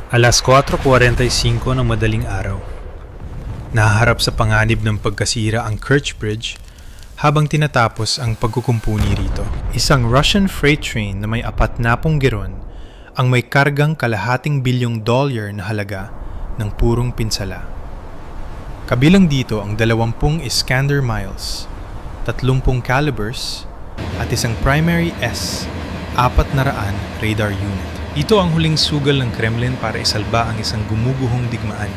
Alas 4:45 ng madaling araw. Nahaharap sa panganib ng pagkasira ang Kerch Bridge habang tinatapos ang pagkukumpuni rito. Isang Russian freight train na may 40 giron ang may kargang $250 billion na halaga ng purong pinsala. Kabilang dito ang 20 Iskander miles, 30 calibers at isang primary S-400 radar unit. Ito ang huling sugal ng Kremlin para isalba ang isang gumuguhong digmaan.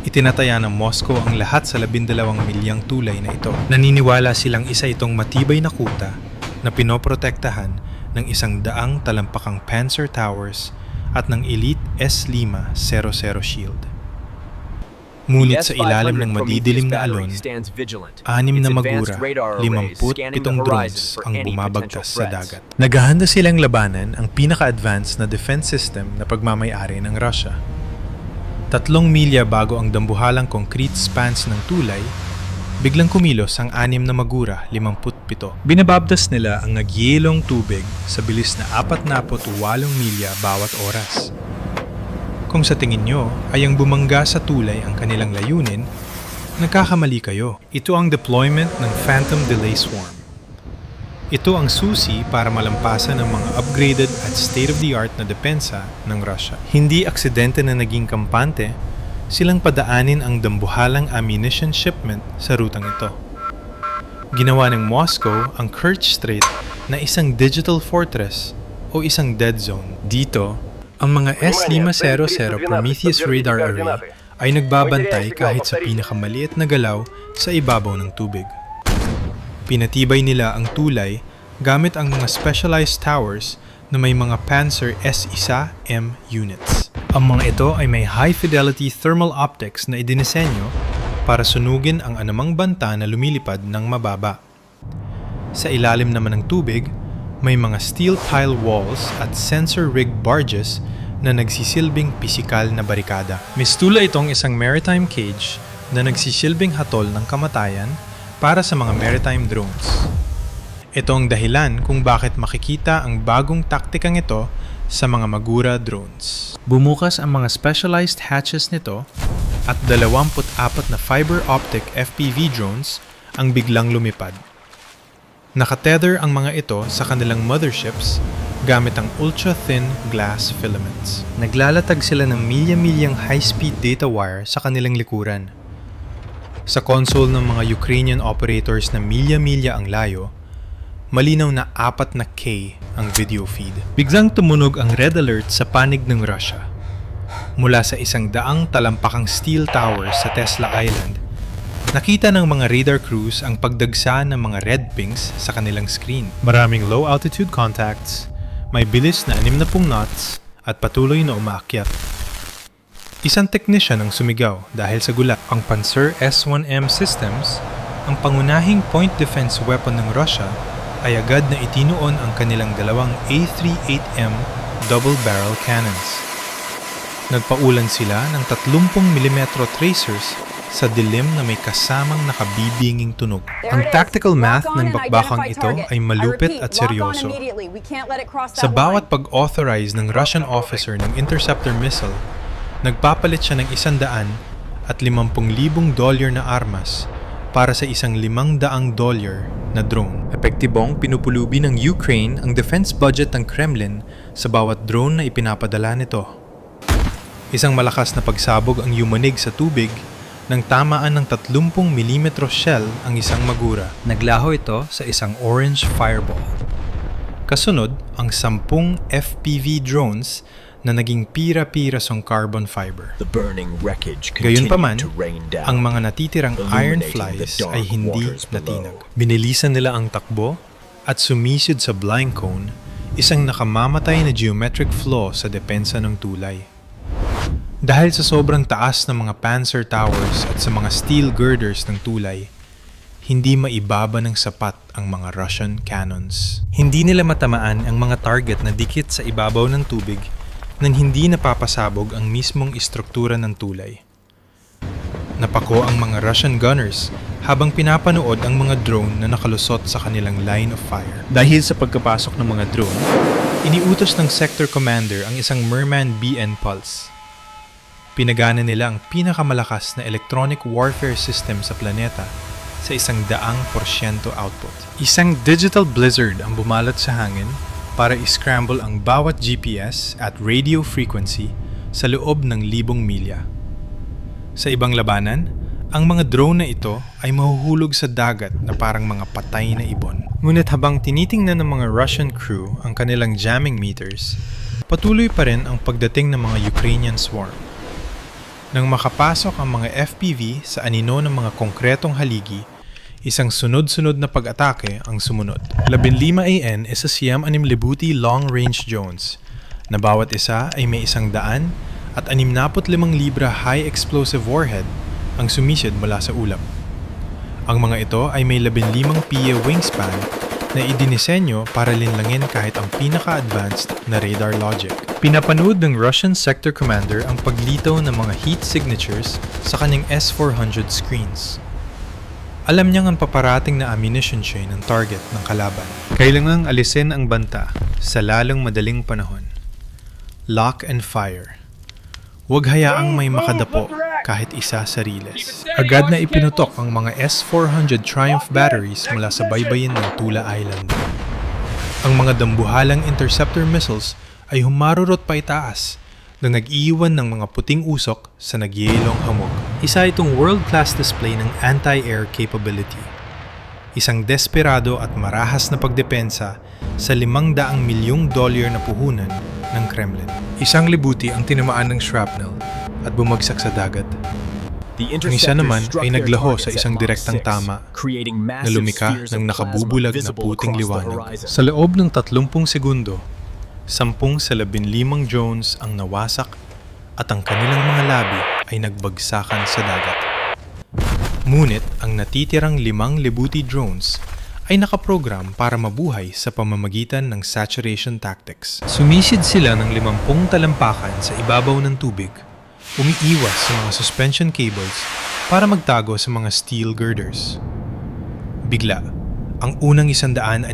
Itinataya ng Moscow ang lahat sa 12 milyang tulay na ito. Naniniwala silang isa itong matibay na kuta na pinoprotektahan ng 100 talampakang Panzer Towers at ng elite S-500 shield. Ngunit sa ilalim ng madidilim na alon, 6 na magura, 57 drones ang bumabagtas sa dagat. Naghahanda silang labanan ang pinaka-advanced na defense system na pagmamay-ari ng Russia. 3 milya bago ang dambuhalang concrete spans ng tulay, biglang kumilos ang 6 na magura, 57. Binababdas nila ang nagyelong tubig sa bilis na 48 milya bawat oras. Kung sa tingin nyo ay ang bumangga sa tulay ang kanilang layunin, nagkakamali kayo. Ito ang deployment ng Phantom Delay Swarm. Ito ang susi para malampasan ang mga upgraded at state-of-the-art na depensa ng Russia. Hindi aksidente na naging kampante, silang padaanin ang dambuhalang ammunition shipment sa rutang ito. Ginawa ng Moscow ang Kerch Strait na isang digital fortress o isang dead zone. Dito, ang mga S-500 Prometheus radar array ay nagbabantay kahit sa pinakamaliit na galaw sa ibabaw ng tubig. Pinatibay nila ang tulay gamit ang mga specialized towers na may mga Panzer S-1M units. Ang mga ito ay may high-fidelity thermal optics na idinisenyo para sunugin ang anumang banta na lumilipad ng mababa. Sa ilalim naman ng tubig, may mga steel pile walls at sensor rig barges na nagsisilbing pisikal na barikada. Mistula itong isang maritime cage na nagsisilbing hatol ng kamatayan para sa mga maritime drones. Ito ang dahilan kung bakit makikita ang bagong taktikang ito sa mga Magura drones. Bumukas ang mga specialized hatches nito at 24 na fiber optic FPV drones ang biglang lumipad. Nakatether ang mga ito sa kanilang motherships gamit ang ultra-thin glass filaments. Naglalatag sila ng milya-milyang high-speed data wire sa kanilang likuran. Sa console ng mga Ukrainian operators na milya-milya ang layo, malinaw na 4K ang video feed. Biglang tumunog ang red alert sa panig ng Russia. Mula sa 100 talampakang steel towers sa Tesla Island, nakita ng mga radar crews ang pagdagsa ng mga red pings sa kanilang screen. Maraming low-altitude contacts, may bilis na 60 knots at patuloy na umaakyat. Isang technician ang sumigaw dahil sa gulat. Ang Panzer S-1M systems, ang pangunahing point defense weapon ng Russia, ay agad na itinuon ang kanilang dalawang A38M double-barrel cannons. Nagpaulan sila ng 30mm tracers sa dilim na may kasamang nakabibinging tunog. Ang tactical math ng bakbakang ito ay malupit at seryoso. Sa bawat pag-authorize ng Russian officer ng interceptor missile, nagpapalit siya ng $150,000 na armas para sa isang $500 na drone. Epektibong pinupulubi ng Ukraine ang defense budget ng Kremlin sa bawat drone na ipinapadala nito. Isang malakas na pagsabog ang yumanig sa tubig nang tamaan ng 30mm shell ang isang magura. Naglaho ito sa isang orange fireball. Kasunod, ang 10 FPV drones na naging pira-pirasong carbon fiber. Gayunpaman, ang mga natitirang iron flies ay hindi natinag. Binilisan nila ang takbo at sumisid sa blind cone, isang nakamamatay na geometric flaw sa depensa ng tulay. Dahil sa sobrang taas ng mga Panzer Towers at sa mga steel girders ng tulay, hindi maibaba ng sapat ang mga Russian cannons. Hindi nila matamaan ang mga target na dikit sa ibabaw ng tubig nang hindi napapasabog ang mismong istruktura ng tulay. Napako ang mga Russian gunners habang pinapanood ang mga drone na nakalusot sa kanilang line of fire. Dahil sa pagkapasok ng mga drone, iniutos ng sector commander ang isang Merman BN Pulse. Pinagana nila ang pinakamalakas na electronic warfare system sa planeta sa 100% output. Isang digital blizzard ang bumalot sa hangin para iscramble ang bawat GPS at radio frequency sa loob ng 1,000 milya. Sa ibang labanan, ang mga drone na ito ay mahuhulog sa dagat na parang mga patay na ibon. Ngunit habang tinitingnan ng mga Russian crew ang kanilang jamming meters, patuloy pa rin ang pagdating ng mga Ukrainian swarm. Nang makapasok ang mga FPV sa anino ng mga konkretong haligi, isang sunod-sunod na pag-atake ang sumunod. 15 AN isa siyam 6 libuti long-range drones na bawat isa ay may 100 at 65 libra high explosive warhead ang sumisid mula sa ulap. Ang mga ito ay may 15 PIA wingspan na idinisenyo para linlangin kahit ang pinaka-advanced na radar logic. Pinapanood ng Russian sector commander ang paglitaw ng mga heat signatures sa kanyang S-400 screens. Alam niyang ang paparating na ammunition chain ang target ng kalaban. Kailangang alisin ang banta sa lalong madaling panahon. Lock and fire. Huwag hayaang may makadapo kahit isa sa riles. Agad na ipinutok ang mga S-400 Triumph batteries mula sa baybayin ng Tula Island. Ang mga dambuhalang interceptor missiles ay humarurot pa itaas na nag-iiwan ng mga puting usok sa nagyelong hamog. Isa itong world-class display ng anti-air capability. Isang desperado at marahas na pagdepensa sa $500 milyong na puhunan ng Kremlin. Isang libuti ang tinamaan ng shrapnel at bumagsak sa dagat. Ang isa naman ay naglaho sa isang direktang tama na lumika ng nakabubulag na puting liwanag. Sa loob ng 30 segundo, 10 sa 15 drones ang nawasak at ang kanilang mga labi ay nagbagsakan sa dagat. Ngunit ang natitirang 5 libuti drones ay nakaprogram para mabuhay sa pamamagitan ng saturation tactics. Sumisid sila ng 50 talampakan sa ibabaw ng tubig, umiiwas sa mga suspension cables para magtago sa mga steel girders. Bigla, ang unang 165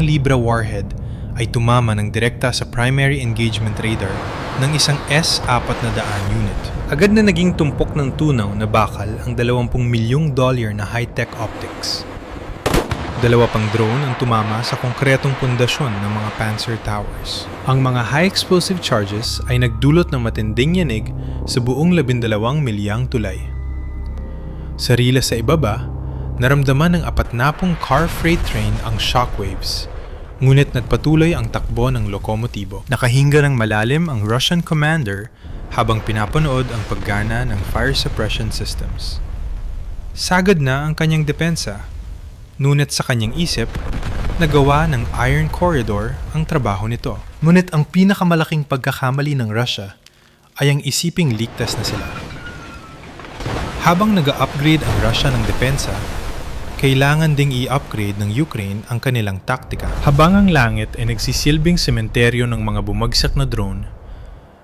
libra warhead ay tumama ng direkta sa primary engagement radar ng isang S-400 unit. Agad na naging tumpok ng tunaw na bakal ang $20 milyong na high-tech optics. 2 pang drone ang tumama sa konkretong pundasyon ng mga Panzer Towers. Ang mga high-explosive charges ay nagdulot ng matinding yanig sa buong 12 milyang tulay. Sa rila sa ibaba, naramdaman ng 40 car freight train ang shockwaves. Ngunit nagpatuloy ang takbo ng lokomotibo. Nakahinga ng malalim ang Russian commander habang pinapanood ang paggana ng fire suppression systems. Sagad na ang kanyang depensa. Ngunit sa kanyang isip, nagawa ng Iron Corridor ang trabaho nito. Ngunit ang pinakamalaking pagkakamali ng Russia ay ang isiping ligtas na sila. Habang nag-upgrade ang Russia ng depensa, kailangan ding i-upgrade ng Ukraine ang kanilang taktika. Habang ang langit ay nagsisilbing sementeryo ng mga bumagsak na drone,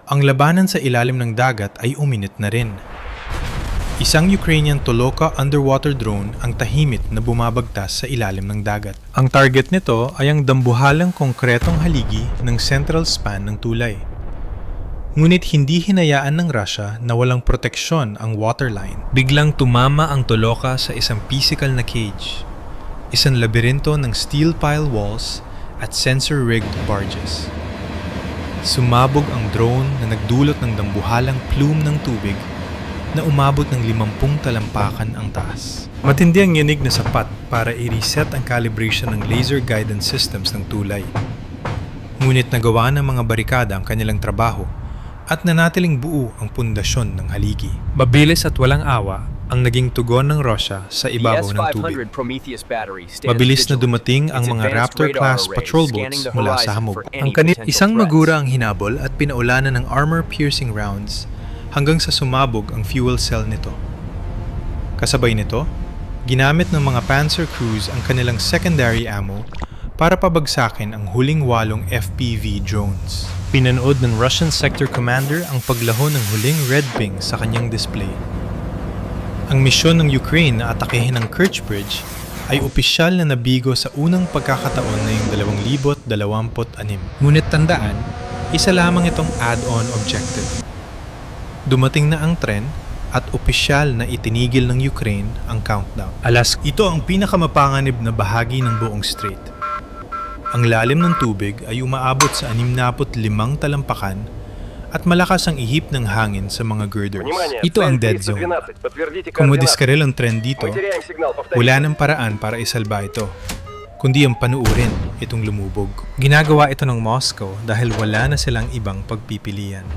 ang labanan sa ilalim ng dagat ay uminit na rin. Isang Ukrainian Toloka underwater drone ang tahimik na bumabagtas sa ilalim ng dagat. Ang target nito ay ang dambuhalang konkretong haligi ng central span ng tulay. Ngunit hindi hinayaan ng Russia na walang proteksyon ang waterline. Biglang tumama ang Toloka sa isang physical na cage, isang labirinto ng steel pile walls at sensor-rigged barges. Sumabog ang drone na nagdulot ng dambuhalang plume ng tubig na umabot ng 50 talampakan ang taas. Matindi ang yanig na sapat para i-reset ang calibration ng laser guidance systems ng tulay. Ngunit nagawa ng mga barikada ang kanilang trabaho at nanatiling buo ang pundasyon ng haligi. Mabilis at walang awa ang naging tugon ng Russia sa ibabaw ng tubig. Mabilis na dumating ang mga Raptor-class patrol boats mula sa hamog. Isang magura ang hinabol at pinaulanan ng armor-piercing rounds hanggang sa sumabog ang fuel cell nito. Kasabay nito, ginamit ng mga Panzer crews ang kanilang secondary ammo para pabagsakin ang huling 8 FPV drones. Pinanood ng Russian sector commander ang paglaho ng huling red ping sa kanyang display. Ang misyon ng Ukraine na atakehin ang Kerch Bridge ay opisyal na nabigo sa unang pagkakataon na yung 2026. Ngunit tandaan, isa lamang itong add-on objective. Dumating na ang tren at opisyal na itinigil ng Ukraine ang countdown. Ito ang pinakamapanganib na bahagi ng buong strait. Ang lalim ng tubig ay umaabot sa 65 talampakan at malakas ang ihip ng hangin sa mga girders. Ito ang dead zone. Kung madiskaril ang tren dito, wala nang paraan para isalba ito, kundi ang panuurin itong lumubog. Ginagawa ito ng Moscow dahil wala na silang ibang pagpipilian.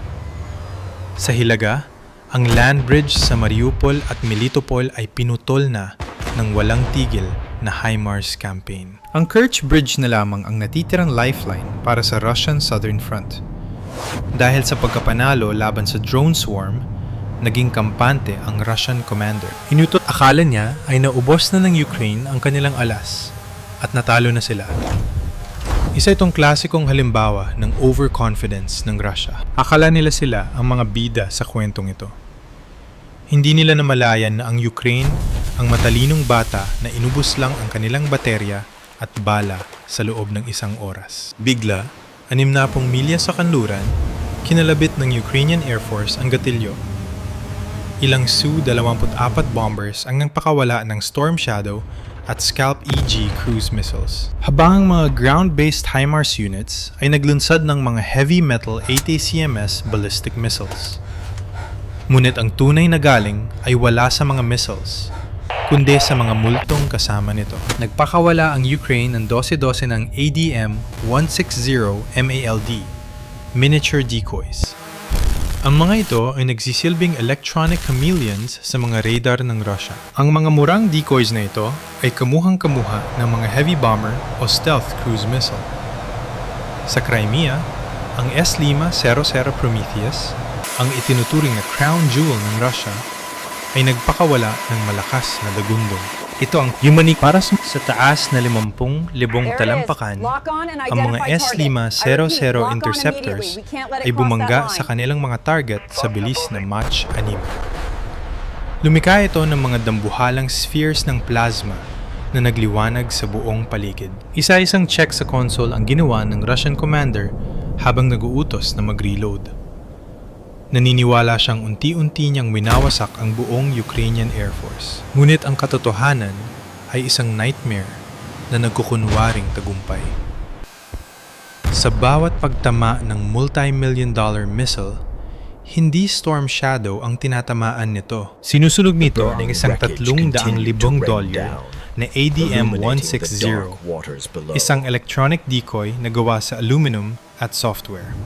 Sa Hilaga, ang land bridge sa Mariupol at Melitopol ay pinutol na ng walang tigil na HIMARS campaign. Ang Kerch Bridge na lamang ang natitirang lifeline para sa Russian Southern Front. Dahil sa pagkapanalo laban sa drone swarm, naging kampante ang Russian commander. Akala niya ay naubos na ng Ukraine ang kanilang alas at natalo na sila. Isa itong klasikong halimbawa ng overconfidence ng Russia. Akala nila sila ang mga bida sa kwentong ito. Hindi nila namalayan na ang Ukraine ang matalinong bata na inubos lang ang kanilang baterya at bala sa loob ng isang oras. Bigla, 60 milya sa kanluran, kinalabit ng Ukrainian Air Force ang gatilyo. Ilang Su-24 bombers ang nagpakawala ng Storm Shadow at Scalp EG cruise missiles. Habang ang mga ground-based HIMARS units ay naglunsad ng mga heavy metal ATACMS ballistic missiles. Ngunit ang tunay na galing ay wala sa mga missiles, kundi sa mga multong kasama nito. Nagpakawala ang Ukraine ng 12-12 ng ADM-160 MALD, miniature decoys. Ang mga ito ay nagsisilbing electronic chameleons sa mga radar ng Russia. Ang mga murang decoys na ito ay kamuhang-kamuha ng mga heavy bomber o stealth cruise missile. Sa Crimea, ang S-500 Prometheus, ang itinuturing na crown jewel ng Russia, ay nagpakawala ng malakas na dagundong. Ito ang Yumanic para sa taas na 50,000 talampakan. Ang mga S-500 interceptors ay bumangga sa kanilang mga target sa bilis na Mach 6. Lumikha ito ng mga dambuhalang spheres ng plasma na nagliwanag sa buong paligid. Isa-isang check sa console ang ginawa ng Russian commander habang nag-uutos na mag-reload. Naniniwala siyang unti-unti niyang winawasak ang buong Ukrainian Air Force. Ngunit ang katotohanan ay isang nightmare na nagkukunwaring tagumpay. Sa bawat pagtama ng multi-million-dollar missile, hindi Storm Shadow ang tinatamaan nito. Sinusunog nito ng isang $300,000 na ADM-160, isang electronic decoy na gawa sa aluminum at software.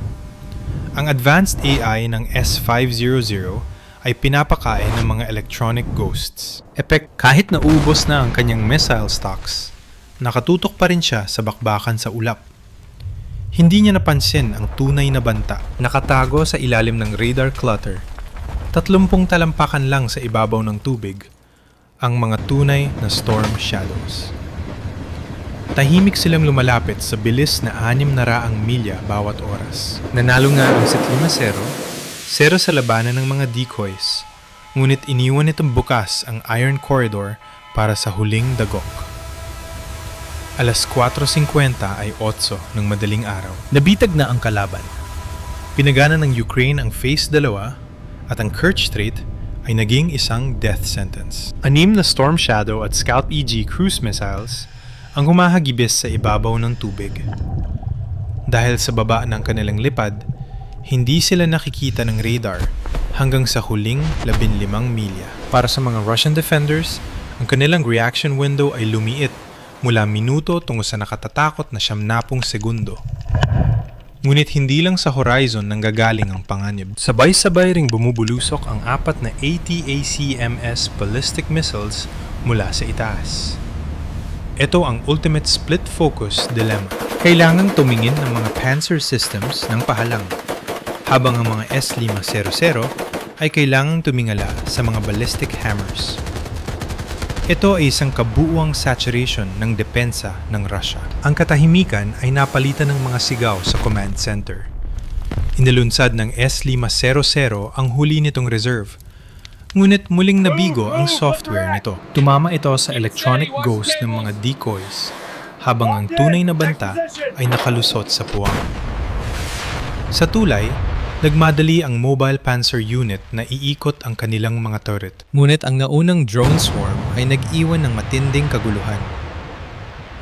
Ang advanced AI ng S-500 ay pinapakain ng mga electronic ghosts. Kahit naubos na ang kanyang missile stocks, nakatutok pa rin siya sa bakbakan sa ulap. Hindi niya napansin ang tunay na banta, nakatago sa ilalim ng radar clutter. 30 talampakan lang sa ibabaw ng tubig, ang mga tunay na storm shadows. Tahimik silang lumalapit sa bilis na 600 milya bawat oras. Nanalo nga ang S-500, 0 sa labanan ng mga decoys, ngunit iniwan nitong bukas ang Iron Corridor para sa huling dagok. Alas 4:50 ay 8 ng madaling araw. Nabitag na ang kalaban. Pinagana ng Ukraine ang Phase 2 at ang Kerch Strait ay naging isang death sentence. 6 na Storm Shadow at Scalp EG cruise missiles ang humahagibis sa ibabaw ng tubig. Dahil sa baba ng kanilang lipad, hindi sila nakikita ng radar hanggang sa huling 15 milya. Para sa mga Russian defenders, ang kanilang reaction window ay lumiit mula minuto tungo sa nakatatakot na 90 segundo. Ngunit hindi lang sa horizon nanggagaling ang panganib. Sabay-sabay ring bumubulusok ang 4 na ATACMS ballistic missiles mula sa itaas. Ito ang ultimate split focus dilemma. Kailangang tumingin ng mga Panzer systems ng pahalang, habang ang mga S-500 ay kailangang tumingala sa mga ballistic hammers. Ito ay isang kabuuang saturation ng depensa ng Russia. Ang katahimikan ay napalitan ng mga sigaw sa command center. Inilunsad ng S-500 ang huli nitong reserve, Ngunit muling nabigo ang software nito. Tumama ito sa electronic ghost ng mga decoys habang ang tunay na banta ay nakalusot sa puwang. Sa tulay, nagmadali ang Mobile Panzer Unit na iikot ang kanilang mga turret. Ngunit ang naunang drone swarm ay nag-iwan ng matinding kaguluhan.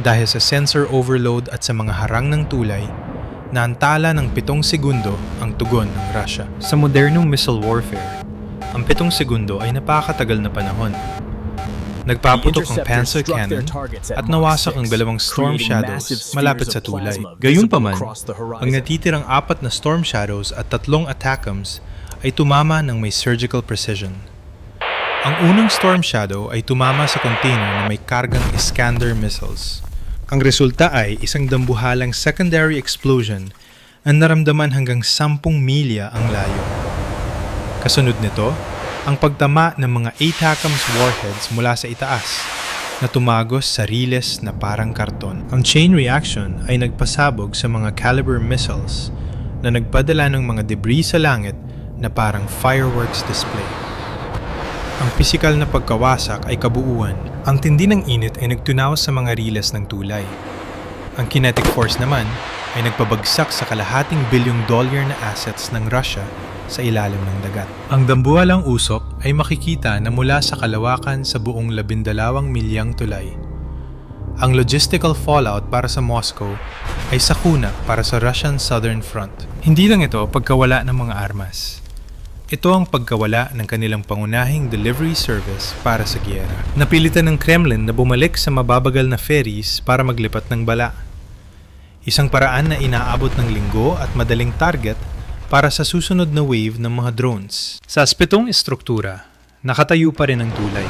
Dahil sa sensor overload at sa mga harang ng tulay, naantala ng 7 segundo ang tugon ng Russia. Sa modernong missile warfare, ang 7 segundo ay napakatagal na panahon. Nagpaputok ang Panzer Cannon at nawasak ang 2 Storm Shadows malapit sa tulay. Gayunpaman, ang natitirang 4 na Storm Shadows at 3 Attackams ay tumama ng may surgical precision. Ang unang Storm Shadow ay tumama sa container na may kargang Iskander missiles. Ang resulta ay isang dambuhalang secondary explosion na naramdaman hanggang 10 milya ang layo. Kasunod nito, ang pagtama ng mga ATACMS warheads mula sa itaas na tumagos sa riles na parang karton. Ang chain reaction ay nagpasabog sa mga Caliber missiles na nagpadala ng mga debris sa langit na parang fireworks display. Ang pisikal na pagkawasak ay kabuuan. Ang tindi ng init ay nagtunaw sa mga riles ng tulay. Ang kinetic force naman ay nagpabagsak sa $250 billion na assets ng Russia sa ilalim ng dagat. Ang dambuhalang usok ay makikita na mula sa kalawakan sa buong 12 milyang tulay. Ang logistical fallout para sa Moscow ay sakuna para sa Russian Southern Front. Hindi lang ito pagkawala ng mga armas. Ito ang pagkawala ng kanilang pangunahing delivery service para sa giyera. Napilitan ng Kremlin na bumalik sa mababagal na ferries para maglipat ng bala. Isang paraan na inaabot ng linggo at madaling target para sa susunod na wave ng mga drones. Sa aspetong estruktura, nakatayo pa rin ang tulay.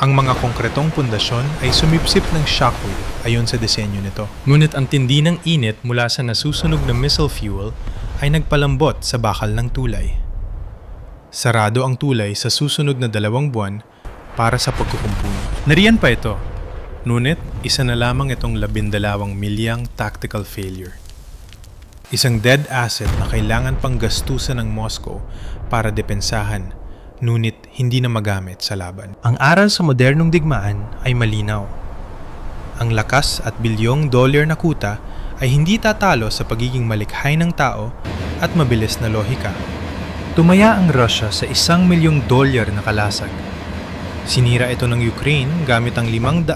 Ang mga konkretong pundasyon ay sumipsip ng shockwave ayon sa disenyo nito. Ngunit ang tindi ng init mula sa nasusunog na missile fuel ay nagpalambot sa bakal ng tulay. Sarado ang tulay sa susunod na 2 buwan para sa pagkukumpuni. Nariyan pa ito, ngunit isa na lamang itong 12 milyang tactical failure. Isang dead asset na kailangan pang gastusan ng Moscow para depensahan, ngunit hindi na magamit sa laban. Ang aral sa modernong digmaan ay malinaw. Ang lakas at $1 bilyon na kuta ay hindi tatalo sa pagiging malikhay ng tao at mabilis na lohika. Tumaya ang Russia sa $1 milyong na kalasag. Sinira ito ng Ukraine gamit ang $500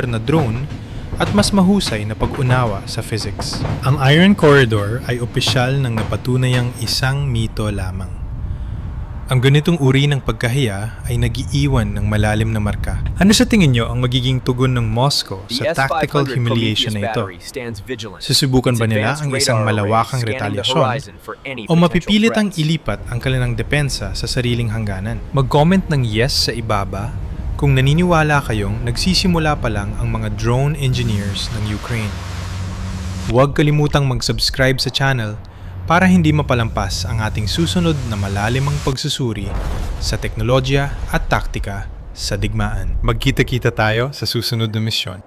na drone at mas mahusay na pag-unawa sa physics. Ang Iron Corridor ay opisyal ng napatunayang isang mito lamang. Ang ganitong uri ng pagkahiya ay nag-iiwan ng malalim na marka. Ano sa tingin nyo ang magiging tugon ng Moscow sa tactical humiliation na ito? Susubukan ba nila ang isang malawakang retalyasyon o mapipilit ang ilipat ang kanilang depensa sa sariling hangganan? Mag-comment ng yes sa ibaba kung naniniwala kayong nagsisimula pa lang ang mga drone engineers ng Ukraine. Huwag kalimutang mag-subscribe sa channel para hindi mapalampas ang ating susunod na malalimang pagsusuri sa teknolohiya at taktika sa digmaan. Magkita-kita tayo sa susunod na misyon.